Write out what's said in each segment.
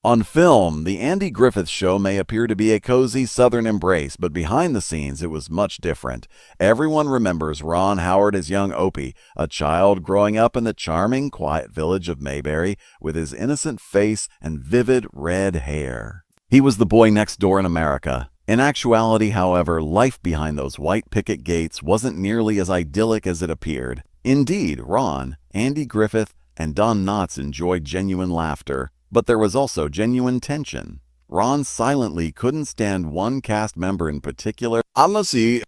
On film, the Andy Griffith Show may appear to be a cozy Southern embrace, but behind the scenes it was much different. Everyone remembers Ron Howard as young Opie, a child growing up in the charming, quiet village of Mayberry with his innocent face and vivid red hair. He was the boy next door in America. In actuality, however, life behind those white picket gates wasn't nearly as idyllic as it appeared. Indeed, Ron, Andy Griffith, and Don Knotts enjoyed genuine laughter. But there was also genuine tension. Ron silently couldn't stand one cast member in particular.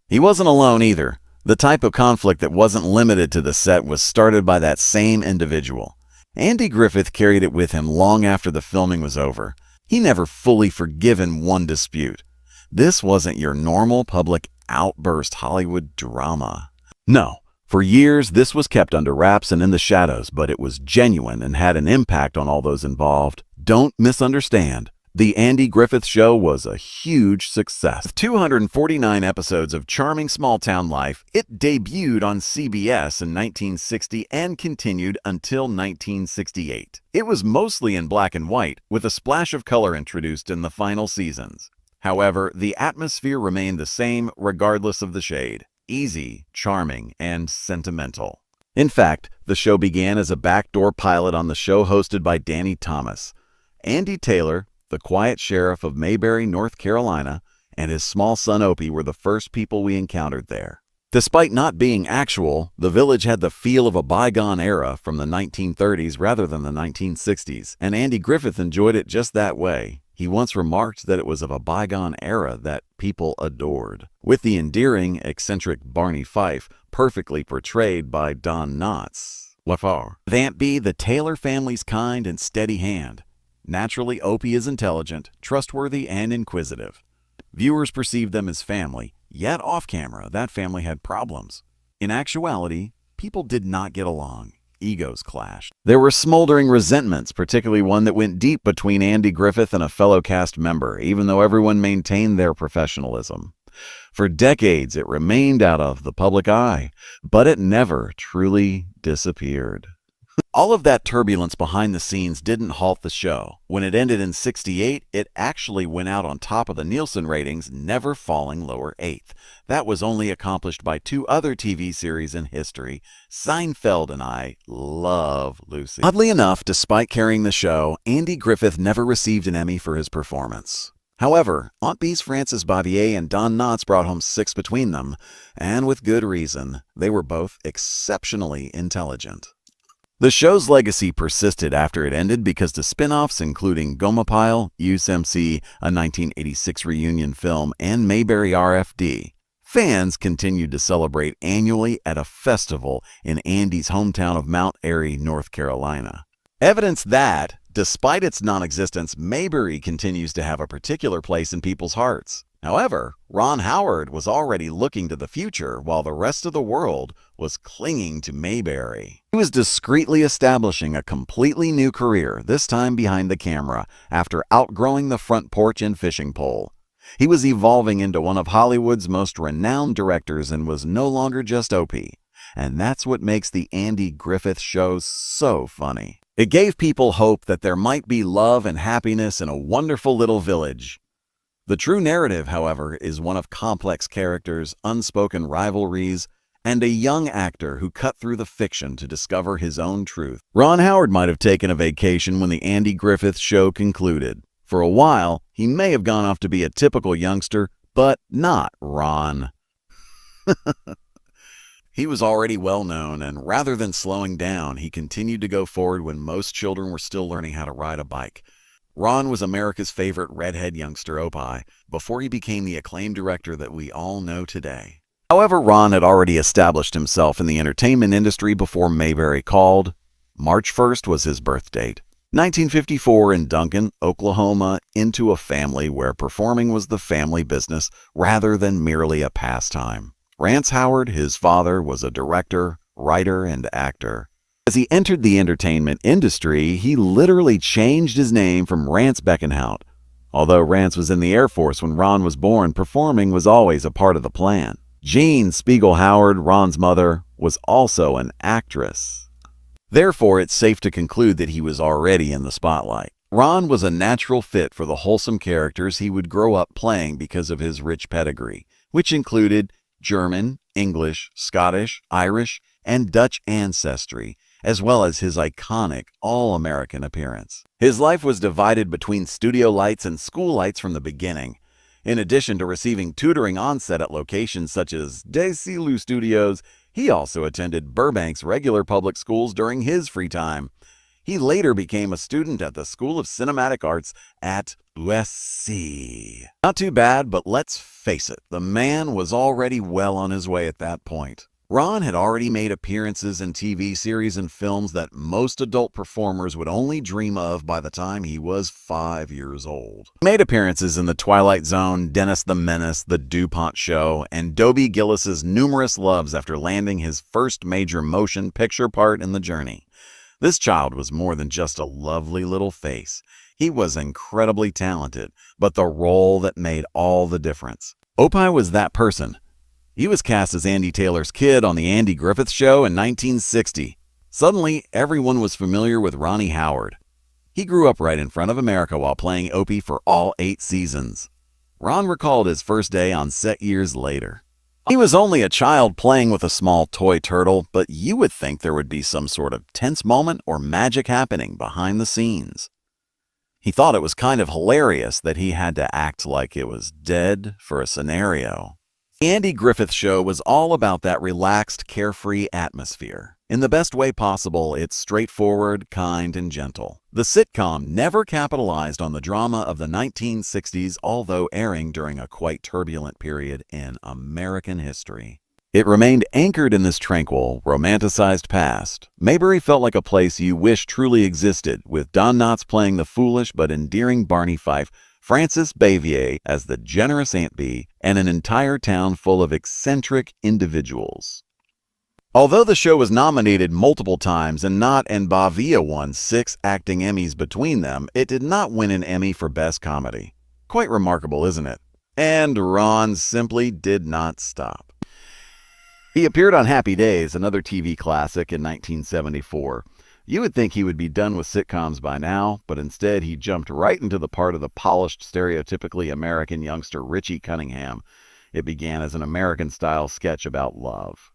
He wasn't alone either. The type of conflict that wasn't limited to the set was started by that same individual. Andy Griffith carried it with him long after the filming was over. He never fully forgiven one dispute. This wasn't your normal public outburst Hollywood drama. No. For years, this was kept under wraps and in the shadows, but it was genuine and had an impact on all those involved. Don't misunderstand. The Andy Griffith Show was a huge success. With 249 episodes of charming small-town life, it debuted on CBS in 1960 and continued until 1968. It was mostly in black and white, with a splash of color introduced in the final seasons. However, the atmosphere remained the same regardless of the shade. Easy, charming, and sentimental. In fact, the show began as a backdoor pilot on the show hosted by Danny Thomas. Andy Taylor, the quiet sheriff of Mayberry, North Carolina, and his small son Opie were the first people we encountered there. Despite not being actual, the village had the feel of a bygone era from the 1930s rather than the 1960s, and Andy Griffith enjoyed it just that way. He once remarked that it was of a bygone era that people adored, with the endearing, eccentric Barney Fife perfectly portrayed by Don Knotts. Vamp B, the Taylor family's kind and steady hand. Naturally, Opie is intelligent, trustworthy, and inquisitive. Viewers perceived them as family, yet off-camera, that family had problems. In actuality, people did not get along. Egos clashed. There were smoldering resentments, particularly one that went deep between Andy Griffith and a fellow cast member, even though everyone maintained their professionalism. For decades, it remained out of the public eye, but it never truly disappeared. All of that turbulence behind the scenes didn't halt the show. When it ended in '68, it actually went out on top of the Nielsen ratings, never falling lower eighth. That was only accomplished by two other TV series in history, Seinfeld and I Love Lucy. Oddly enough, despite carrying the show, Andy Griffith never received an Emmy for his performance. However, Aunt B's Frances Bavier and Don Knotts brought home 6 between them, and with good reason. They were both exceptionally intelligent. The show's legacy persisted after it ended because the spin-offs, including Gomapile, USMC, a 1986 reunion film, and Mayberry RFD, fans continued to celebrate annually at a festival in Andy's hometown of Mount Airy, North Carolina. Evidence that, despite its non-existence, Mayberry continues to have a particular place in people's hearts. However, Ron Howard was already looking to the future while the rest of the world was clinging to Mayberry. He was discreetly establishing a completely new career, this time behind the camera, after outgrowing the front porch and fishing pole. He was evolving into one of Hollywood's most renowned directors and was no longer just Opie. And that's what makes the Andy Griffith Show so funny. It gave people hope that there might be love and happiness in a wonderful little village. The true narrative, however, is one of complex characters, unspoken rivalries, and a young actor who cut through the fiction to discover his own truth. Ron Howard might have taken a vacation when the Andy Griffith Show concluded. For a while, he may have gone off to be a typical youngster, but not Ron. He was already well known, and rather than slowing down, he continued to go forward when most children were still learning how to ride a bike. Ron was America's favorite redhead youngster, Opie, before he became the acclaimed director that we all know today. However, Ron had already established himself in the entertainment industry before Mayberry called. March 1st was his birth date. 1954 in Duncan, Oklahoma, into a family where performing was the family business rather than merely a pastime. Rance Howard, his father, was a director, writer, and actor. As he entered the entertainment industry, he literally changed his name from Rance Beckenhout. Although Rance was in the Air Force when Ron was born, performing was always a part of the plan. Jean Spiegel Howard, Ron's mother, was also an actress. Therefore, it's safe to conclude that he was already in the spotlight. Ron was a natural fit for the wholesome characters he would grow up playing because of his rich pedigree, which included German, English, Scottish, Irish, and Dutch ancestry, as well as his iconic all-American appearance. His life was divided between studio lights and school lights from the beginning. In addition to receiving tutoring on set at locations such as Desilu Studios, he also attended Burbank's regular public schools during his free time. He later became a student at the School of Cinematic Arts at USC. Not too bad, but let's face it, the man was already well on his way at that point. Ron had already made appearances in TV series and films that most adult performers would only dream of by the time he was 5 years old. He made appearances in The Twilight Zone, Dennis the Menace, The DuPont Show, and Dobie Gillis's numerous loves after landing his first major motion picture part in The Journey. This child was more than just a lovely little face. He was incredibly talented, but the role that made all the difference. Opie was that person. He was cast as Andy Taylor's kid on the Andy Griffith Show in 1960. Suddenly, everyone was familiar with Ronnie Howard. He grew up right in front of America while playing Opie for all 8 seasons. Ron recalled his first day on set years later. He was only a child playing with a small toy turtle, but you would think there would be some sort of tense moment or magic happening behind the scenes. He thought it was kind of hilarious that he had to act like it was dead for a scenario. The Andy Griffith Show was all about that relaxed, carefree atmosphere. In the best way possible, it's straightforward, kind, and gentle. The sitcom never capitalized on the drama of the 1960s, although airing during a quite turbulent period in American history. It remained anchored in this tranquil, romanticized past. Mayberry felt like a place you wish truly existed, with Don Knotts playing the foolish but endearing Barney Fife, Frances Bavier as the generous Aunt Bee, and an entire town full of eccentric individuals. Although the show was nominated multiple times and Knott and Bavia won 6 acting Emmys between them, it did not win an Emmy for Best Comedy. Quite remarkable, isn't it? And Ron simply did not stop. He appeared on Happy Days, another TV classic, in 1974. You would think he would be done with sitcoms by now, but instead he jumped right into the part of the polished, stereotypically American youngster Richie Cunningham. It began as an American-style sketch about love.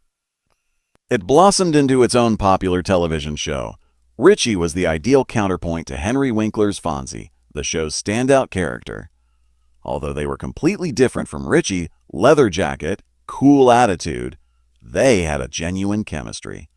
It blossomed into its own popular television show. Richie was the ideal counterpoint to Henry Winkler's Fonzie, the show's standout character. Although they were completely different from Richie, leather jacket, cool attitude, they had a genuine chemistry.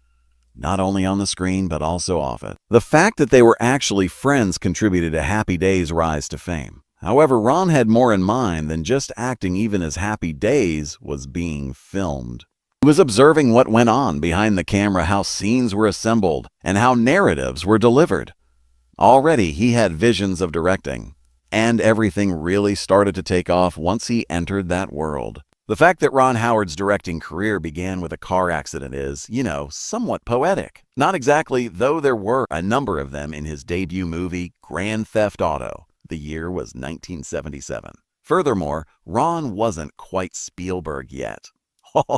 Not only on the screen, but also off it. The fact that they were actually friends contributed to Happy Days' rise to fame. However, Ron had more in mind than just acting, even as Happy Days was being filmed. He was observing what went on behind the camera, how scenes were assembled, and how narratives were delivered. Already, he had visions of directing, and everything really started to take off once he entered that world. The fact that Ron Howard's directing career began with a car accident is, somewhat poetic. Not exactly, though there were a number of them in his debut movie, Grand Theft Auto. The year was 1977. Furthermore, Ron wasn't quite Spielberg yet.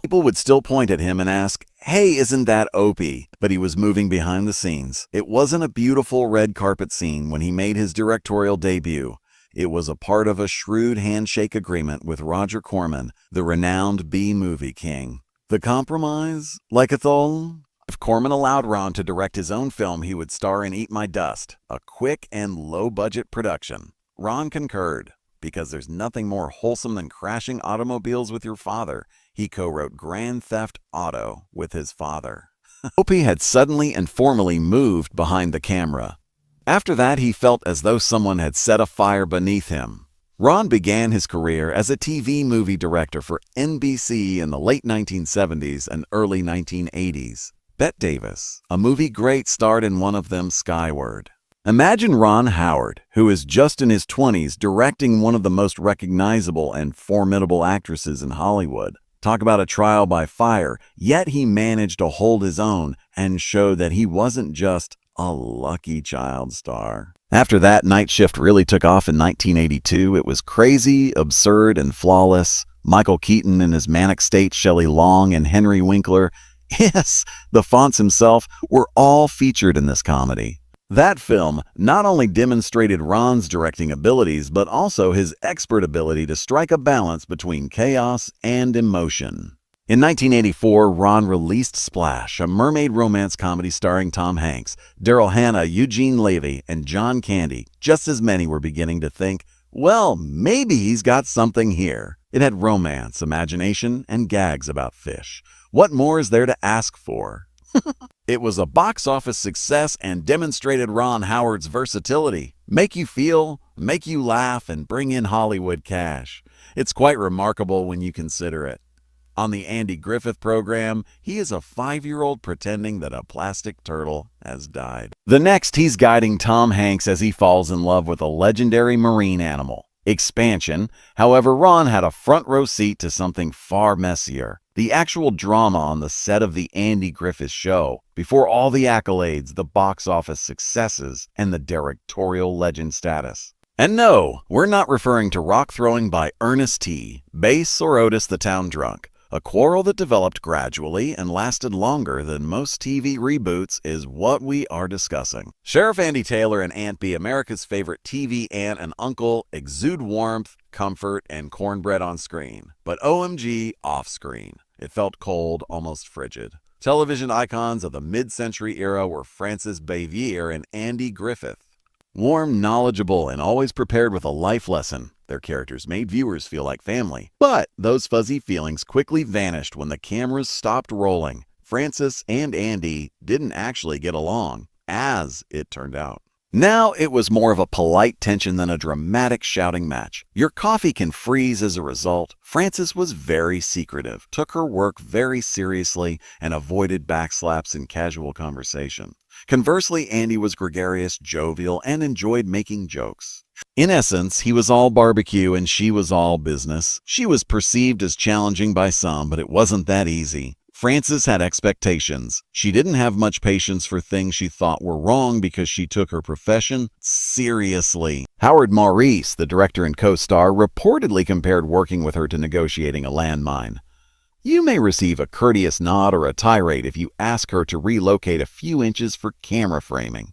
People would still point at him and ask, "Hey, isn't that Opie?" But he was moving behind the scenes. It wasn't a beautiful red carpet scene when he made his directorial debut. It was a part of a shrewd handshake agreement with Roger Corman, the renowned B-movie king. The compromise? Like a thol? If Corman allowed Ron to direct his own film, he would star in Eat My Dust, a quick and low-budget production. Ron concurred, because there's nothing more wholesome than crashing automobiles with your father. He co-wrote Grand Theft Auto with his father. Opie had suddenly and formally moved behind the camera. After that, he felt as though someone had set a fire beneath him. Ron began his career as a TV movie director for NBC in the late 1970s and early 1980s. Bette Davis, a movie great, starred in one of them, Skyward. Imagine Ron Howard, who is just in his 20s, directing one of the most recognizable and formidable actresses in Hollywood. Talk about a trial by fire, yet he managed to hold his own and show that he wasn't just a lucky child star. After that, Night Shift really took off in 1982. It was crazy, absurd, and flawless. Michael Keaton in his manic state, Shelley Long, and Henry Winkler, yes, the Fonz himself, were all featured in this comedy. That film not only demonstrated Ron's directing abilities, but also his expert ability to strike a balance between chaos and emotion. In 1984, Ron released Splash, a mermaid romance comedy starring Tom Hanks, Daryl Hannah, Eugene Levy, and John Candy, just as many were beginning to think, well, maybe he's got something here. It had romance, imagination, and gags about fish. What more is there to ask for? It was a box office success and demonstrated Ron Howard's versatility. Make you feel, make you laugh, and bring in Hollywood cash. It's quite remarkable when you consider it. On the Andy Griffith program, he is a 5-year-old pretending that a plastic turtle has died. The next, he's guiding Tom Hanks as he falls in love with a legendary marine animal. Expansion. However, Ron had a front row seat to something far messier. The actual drama on the set of the Andy Griffith Show, before all the accolades, the box office successes, and the directorial legend status. And no, we're not referring to rock throwing by Ernest T., Bass, or Otis the Town Drunk. A quarrel that developed gradually and lasted longer than most TV reboots is what we are discussing. Sheriff Andy Taylor and Aunt Bee, America's favorite TV aunt and uncle, exude warmth, comfort, and cornbread on screen. But OMG, off screen. It felt cold, almost frigid. Television icons of the mid-century era were Frances Bavier and Andy Griffith. Warm, knowledgeable, and always prepared with a life lesson. Their characters made viewers feel like family. But those fuzzy feelings quickly vanished when the cameras stopped rolling. Frances and Andy didn't actually get along, as it turned out. Now it was more of a polite tension than a dramatic shouting match. Your coffee can freeze as a result. Frances was very secretive, took her work very seriously, and avoided backslaps in casual conversation. Conversely, Andy was gregarious, jovial, and enjoyed making jokes. In essence, he was all barbecue and she was all business. She was perceived as challenging by some, but it wasn't that easy. Frances had expectations. She didn't have much patience for things she thought were wrong because she took her profession seriously. Howard Maurice, the director and co-star, reportedly compared working with her to negotiating a landmine. You may receive a courteous nod or a tirade if you ask her to relocate a few inches for camera framing.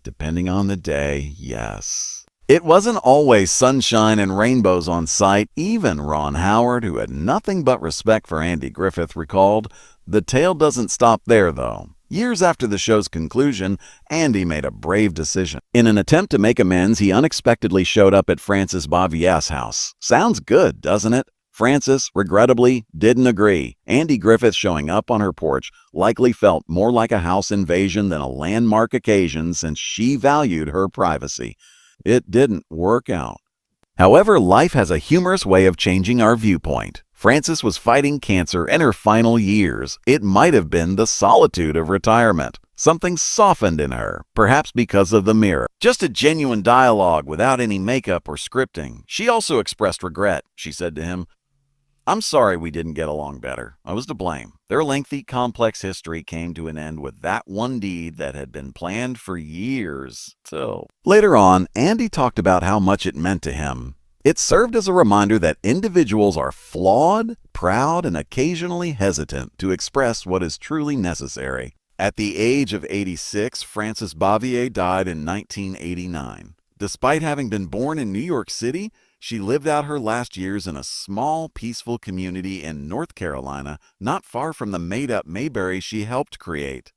Depending on the day, yes. It wasn't always sunshine and rainbows on sight. Even Ron Howard, who had nothing but respect for Andy Griffith, recalled, "The tale doesn't stop there, though." Years after the show's conclusion, Andy made a brave decision. In an attempt to make amends, he unexpectedly showed up at Frances Bavier's house. Sounds good, doesn't it? Frances, regrettably, didn't agree. Andy Griffith showing up on her porch likely felt more like a house invasion than a landmark occasion since she valued her privacy. It didn't work out. However, life has a humorous way of changing our viewpoint. Frances was fighting cancer in her final years. It might have been the solitude of retirement. Something softened in her, perhaps because of the mirror. Just a genuine dialogue without any makeup or scripting. She also expressed regret. She said to him, "I'm sorry we didn't get along better. I was to blame." Their lengthy, complex history came to an end with that one deed that had been planned for years. Later on, Andy talked about how much it meant to him. It served as a reminder that individuals are flawed, proud, and occasionally hesitant to express what is truly necessary. At the age of 86, Frances Bavier died in 1989. Despite having been born in New York City, she lived out her last years in a small, peaceful community in North Carolina, not far from the made-up Mayberry she helped create.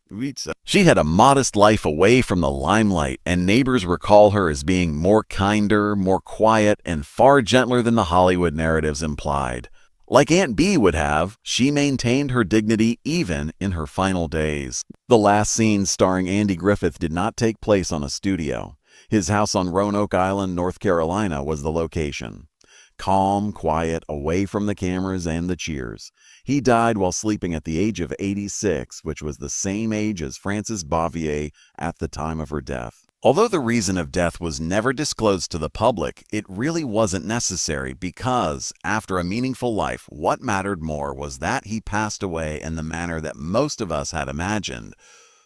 She had a modest life away from the limelight, and neighbors recall her as being more kinder, more quiet, and far gentler than the Hollywood narratives implied. Like Aunt Bee would have, she maintained her dignity even in her final days. The last scene starring Andy Griffith did not take place on a studio. His house on Roanoke Island, North Carolina, was the location. Calm, quiet, away from the cameras and the cheers. He died while sleeping at the age of 86, which was the same age as Frances Bavier at the time of her death. Although the reason of death was never disclosed to the public, it really wasn't necessary because, after a meaningful life, what mattered more was that he passed away in the manner that most of us had imagined,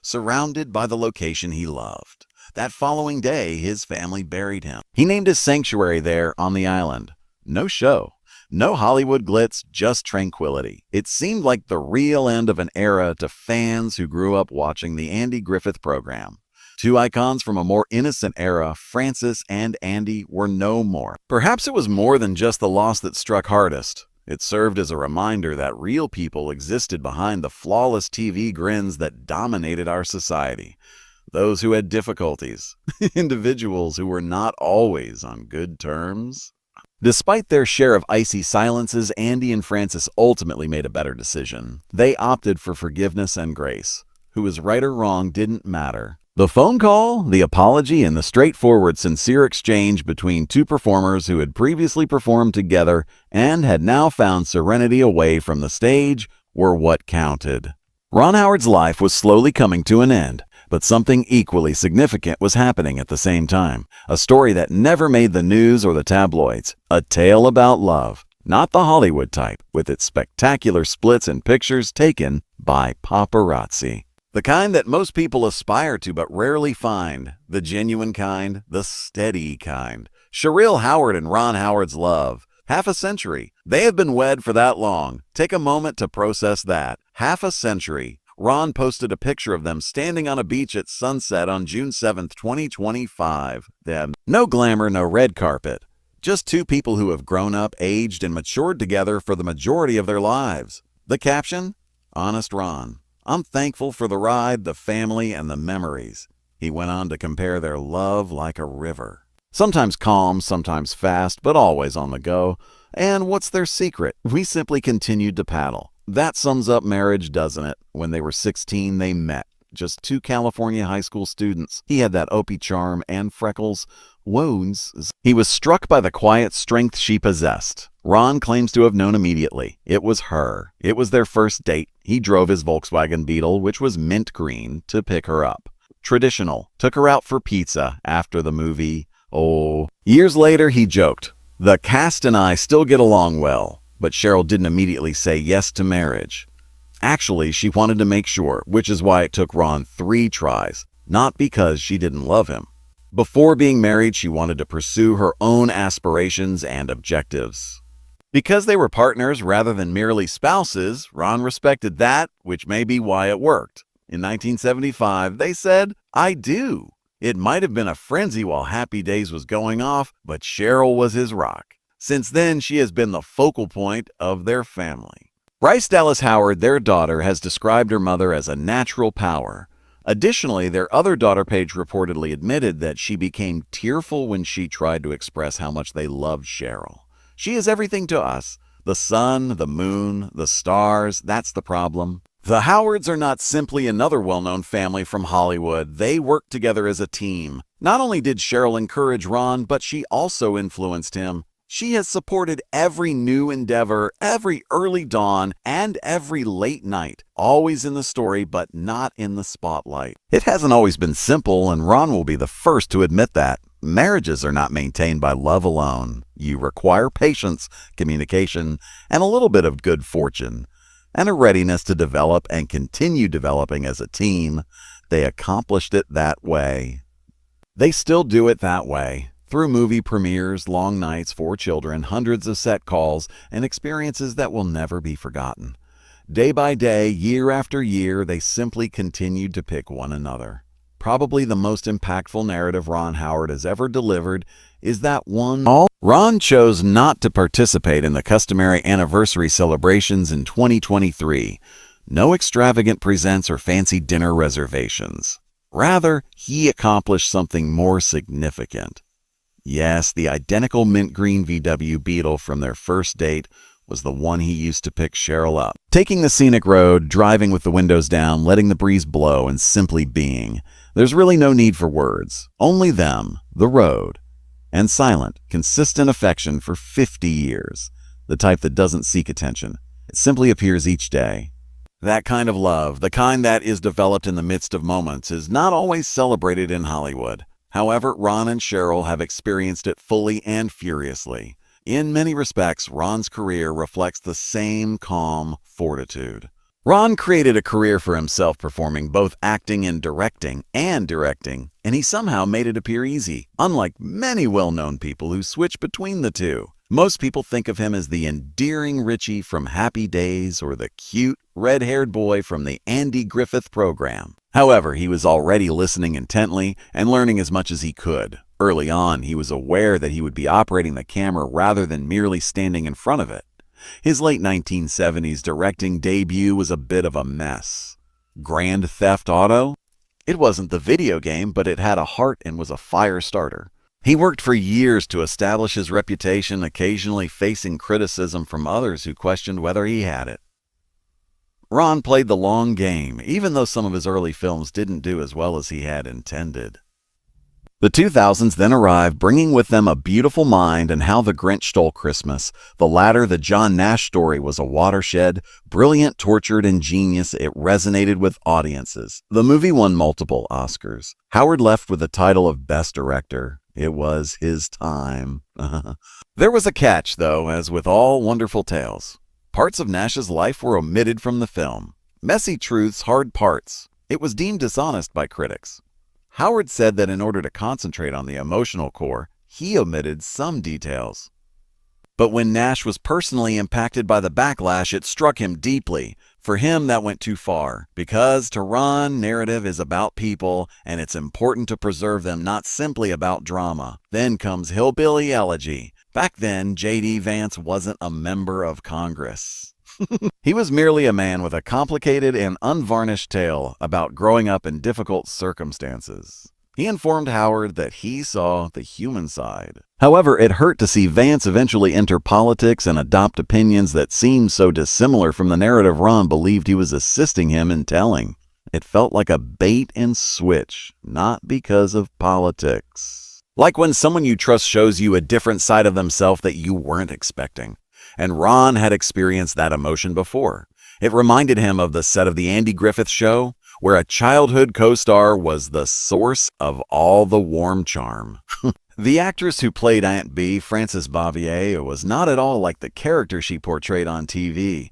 surrounded by the location he loved. That following day, his family buried him. He named his sanctuary there on the island. No show. No Hollywood glitz, just tranquility. It seemed like the real end of an era to fans who grew up watching the Andy Griffith program. Two icons from a more innocent era, Frances and Andy, were no more. Perhaps it was more than just the loss that struck hardest. It served as a reminder that real people existed behind the flawless TV grins that dominated our society. Those who had difficulties, individuals who were not always on good terms. Despite their share of icy silences, Andy and Frances ultimately made a better decision. They opted for forgiveness and grace. Who was right or wrong didn't matter. The phone call, the apology, and the straightforward, sincere exchange between two performers who had previously performed together and had now found serenity away from the stage were what counted. Ron Howard's life was slowly coming to an end, but something equally significant was happening at the same time. A story that never made the news or the tabloids. A tale about love. Not the Hollywood type, with its spectacular splits and pictures taken by paparazzi. The kind that most people aspire to but rarely find. The genuine kind, the steady kind. Cheryl Howard and Ron Howard's love. Half a century. They have been wed for that long. Take a moment to process that. Half a century. Ron posted a picture of them standing on a beach at sunset on June 7, 2025. Them. No glamour, no red carpet. Just two people who have grown up, aged, and matured together for the majority of their lives. The caption? Honest Ron. I'm thankful for the ride, the family, and the memories. He went on to compare their love like a river. Sometimes calm, sometimes fast, but always on the go. And what's their secret? We simply continued to paddle. That sums up marriage, doesn't it? When they were 16, they met. Just two California high school students. He had that Opie charm and freckles. Wounds. He was struck by the quiet strength she possessed. Ron claims to have known immediately. It was her. It was their first date. He drove his Volkswagen Beetle, which was mint green, to pick her up. Traditional. Took her out for pizza after the movie. Oh. Years later, he joked, "The cast and I still get along well." But Cheryl didn't immediately say yes to marriage. Actually, she wanted to make sure, which is why it took Ron 3 tries. Not because she didn't love him. Before being married, she wanted to pursue her own aspirations and objectives. Because they were partners rather than merely spouses, Ron respected that, which may be why it worked. In 1975, they said, "I do." It might have been a frenzy while Happy Days was going off, but Cheryl was his rock. Since then, she has been the focal point of their family. Bryce Dallas Howard, their daughter, has described her mother as a natural power. Additionally, their other daughter Paige reportedly admitted that she became tearful when she tried to express how much they loved Cheryl. She is everything to us. The sun, the moon, the stars, that's the problem. The Howards are not simply another well-known family from Hollywood. They work together as a team. Not only did Cheryl encourage Ron, but she also influenced him. She has supported every new endeavor, every early dawn, and every late night. Always in the story, but not in the spotlight. It hasn't always been simple, and Ron will be the first to admit that. Marriages are not maintained by love alone. You require patience, communication, and a little bit of good fortune, and a readiness to develop and continue developing as a team. They accomplished it that way. They still do it that way. Through movie premieres, long nights, 4 children, hundreds of set calls, and experiences that will never be forgotten. Day by day, year after year, they simply continued to pick one another. Probably the most impactful narrative Ron Howard has ever delivered is that one. Ron chose not to participate in the customary anniversary celebrations in 2023. No extravagant presents or fancy dinner reservations. Rather, he accomplished something more significant. Yes, the identical mint green VW Beetle from their first date was the one he used to pick Cheryl up. Taking the scenic road, driving with the windows down, letting the breeze blow, and simply being. There's really no need for words. Only them, the road, and silent, consistent affection for 50 years. The type that doesn't seek attention. It simply appears each day. That kind of love, the kind that is developed in the midst of moments, is not always celebrated in Hollywood. However, Ron and Cheryl have experienced it fully and furiously. In many respects, Ron's career reflects the same calm fortitude. Ron created a career for himself performing both acting and directing, and he somehow made it appear easy, unlike many well-known people who switch between the two. Most people think of him as the endearing Richie from Happy Days or the cute, red-haired boy from the Andy Griffith program. However, he was already listening intently and learning as much as he could. Early on, he was aware that he would be operating the camera rather than merely standing in front of it. His late 1970s directing debut was a bit of a mess. Grand Theft Auto? It wasn't the video game, but it had a heart and was a fire starter. He worked for years to establish his reputation, occasionally facing criticism from others who questioned whether he had it. Ron played the long game, even though some of his early films didn't do as well as he had intended. The 2000s then arrived, bringing with them A Beautiful Mind and How the Grinch Stole Christmas. The latter, the John Nash story, was a watershed. Brilliant, tortured, and genius, it resonated with audiences. The movie won multiple Oscars. Howard left with the title of Best Director. It was his time. There was a catch, though, as with all wonderful tales. Parts of Nash's life were omitted from the film. Messy truths, hard parts. It was deemed dishonest by critics. Howard said that in order to concentrate on the emotional core, he omitted some details. But when Nash was personally impacted by the backlash, it struck him deeply. For him, that went too far, because to Ron, narrative is about people, and it's important to preserve them, not simply about drama. Then comes Hillbilly Elegy. Back then, J.D. Vance wasn't a member of Congress. He was merely a man with a complicated and unvarnished tale about growing up in difficult circumstances. He informed Howard that he saw the human side. However, it hurt to see Vance eventually enter politics and adopt opinions that seemed so dissimilar from the narrative Ron believed he was assisting him in telling. It felt like a bait and switch, not because of politics. Like when someone you trust shows you a different side of themselves that you weren't expecting. And Ron had experienced that emotion before. It reminded him of the set of The Andy Griffith Show, where a childhood co-star was the source of all the warm charm. The actress who played Aunt Bee, Frances Bavier, was not at all like the character she portrayed on TV.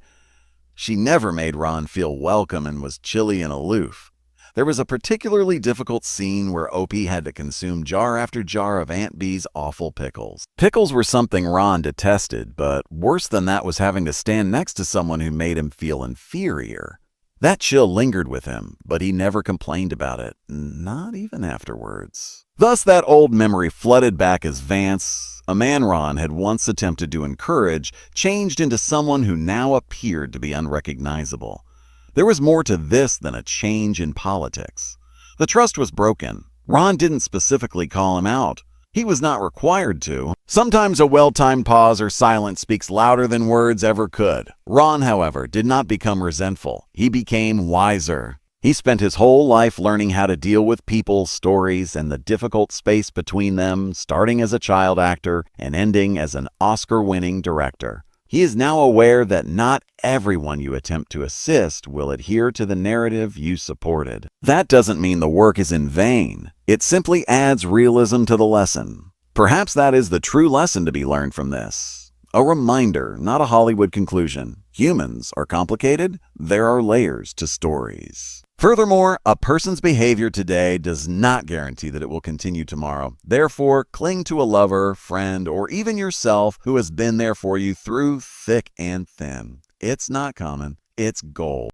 She never made Ron feel welcome and was chilly and aloof. There was a particularly difficult scene where Opie had to consume jar after jar of Aunt Bee's awful pickles. Pickles were something Ron detested, but worse than that was having to stand next to someone who made him feel inferior. That chill lingered with him, but he never complained about it, not even afterwards. Thus, that old memory flooded back as Vance, a man Ron had once attempted to encourage, changed into someone who now appeared to be unrecognizable. There was more to this than a change in politics. The trust was broken. Ron didn't specifically call him out. He was not required to. Sometimes a well-timed pause or silence speaks louder than words ever could. Ron, however, did not become resentful. He became wiser. He spent his whole life learning how to deal with people, stories, and the difficult space between them, starting as a child actor and ending as an Oscar-winning director. He is now aware that not everyone you attempt to assist will adhere to the narrative you supported. That doesn't mean the work is in vain. It simply adds realism to the lesson. Perhaps that is the true lesson to be learned from this. A reminder, not a Hollywood conclusion. Humans are complicated. There are layers to stories. Furthermore, a person's behavior today does not guarantee that it will continue tomorrow. Therefore, cling to a lover, friend, or even yourself who has been there for you through thick and thin. It's not common, it's gold.